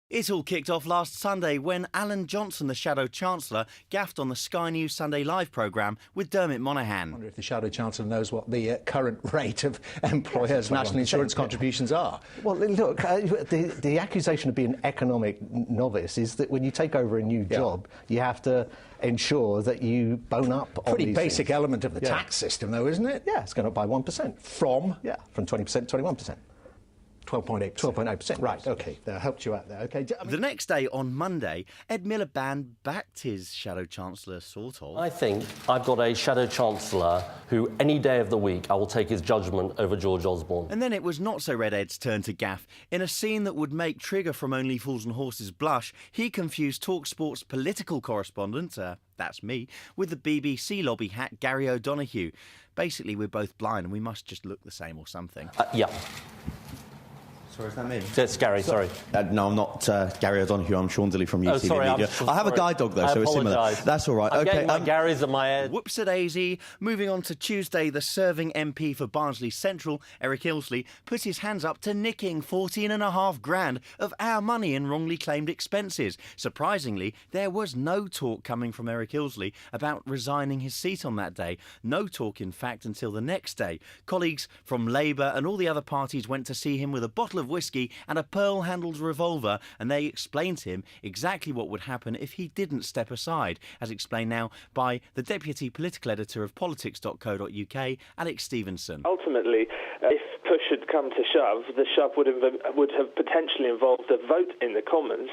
It all kicked off last Sunday when Alan Johnson, the Shadow Chancellor, gaffed on the Sky News Sunday Live programme with Dermot Monaghan. I wonder if the Shadow Chancellor knows what the current rate of employers' national insurance contributions are. Well, look, the accusation of being an economic novice is that when you take over a new job, you have to ensure that you bone up on Pretty these basic things. element of the tax system, though, isn't it? Yeah, it's gone up by 1%. From? Yeah, from 20% to 21%. 12.8%. 12.8%. Right, OK, that helped you out there. OK. The next day, on Monday, Ed Miliband backed his Shadow Chancellor, sort of. I think I've got a Shadow Chancellor who, any day of the week, I will take his judgment over George Osborne. And then it was not so Red Ed's turn to gaff. In a scene that would make Trigger from Only Fools and Horses blush, he confused TalkSport's political correspondent, that's me, with the BBC lobby hack Gary O'Donoghue. Basically, we're both blind and we must just look the same or something. Yeah. Sorry, is that me? It's Gary, sorry. No, I'm not Gary O'Donoghue. I'm Sean Dilley from UTV sorry, Media. I have a guide dog, though, so it's similar. That's all right. I'm getting my Garys and my head. Whoops-a-daisy. Moving on to Tuesday, the serving MP for Barnsley Central, Eric Ilsley, put his hands up to nicking 14.5 grand of our money in wrongly claimed expenses. Surprisingly, there was no talk coming from Eric Ilsley about resigning his seat on that day. No talk, in fact, until the next day. Colleagues from Labour and all the other parties went to see him with a bottle of whiskey and a pearl-handled revolver, and they explained to him exactly what would happen if he didn't step aside, as explained now by the Deputy Political Editor of politics.co.uk, Alex Stevenson. Ultimately, if push had come to shove, the shove would have potentially involved a vote in the Commons,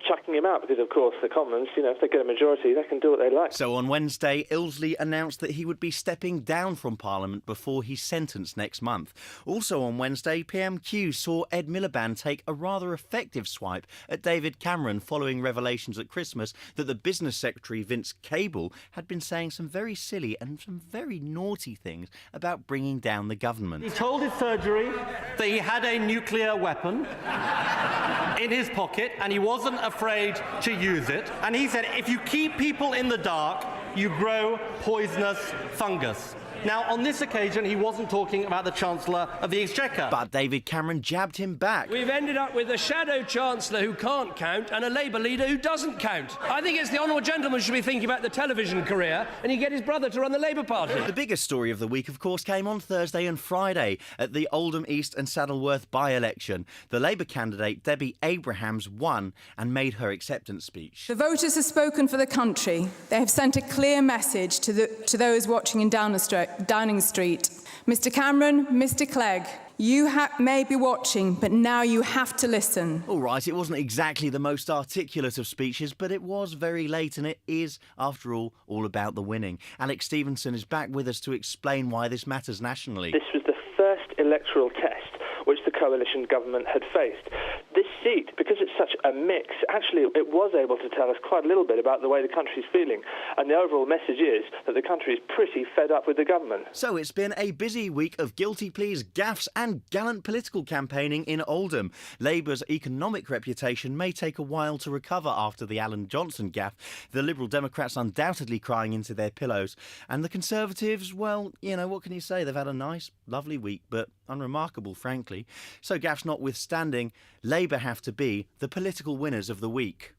chucking him out, because, of course, the Commons, if they get a majority, they can do what they like. So on Wednesday, Ilsley announced that he would be stepping down from Parliament before he's sentenced next month. Also on Wednesday, PMQ saw Ed Miliband take a rather effective swipe at David Cameron following revelations at Christmas that the Business Secretary Vince Cable had been saying some very silly and some very naughty things about bringing down the government. He told his surgery that he had a nuclear weapon in his pocket and he wasn't afraid to use it. And he said, if you keep people in the dark, you grow poisonous fungus. Now, on this occasion, he wasn't talking about the Chancellor of the Exchequer. But David Cameron jabbed him back. We've ended up with a Shadow Chancellor who can't count and a Labour leader who doesn't count. I think it's the honourable gentleman should be thinking about the television career and you get his brother to run the Labour Party. The biggest story of the week, of course, came on Thursday and Friday at the Oldham East and Saddleworth by-election. The Labour candidate, Debbie Abrahams, won and made her acceptance speech. The voters have spoken for the country. They have sent a clear message to those watching in Downing Street. Mr Cameron, Mr Clegg, you may be watching, but now you have to listen. All right, it wasn't exactly the most articulate of speeches, but it was very late, and it is, after all about the winning. Alex Stevenson is back with us to explain why this matters nationally. This was the first electoral test which the coalition government had faced. This seat, because it's such a mix, actually it was able to tell us quite a little bit about the way the country's feeling. And the overall message is that the country is pretty fed up with the government. So it's been a busy week of guilty pleas, gaffes and gallant political campaigning in Oldham. Labour's economic reputation may take a while to recover after the Alan Johnson gaffe. The Liberal Democrats undoubtedly crying into their pillows. And the Conservatives, well, what can you say? They've had a nice, lovely week, but unremarkable, frankly. So gaffes notwithstanding, Labour have to be the political winners of the week.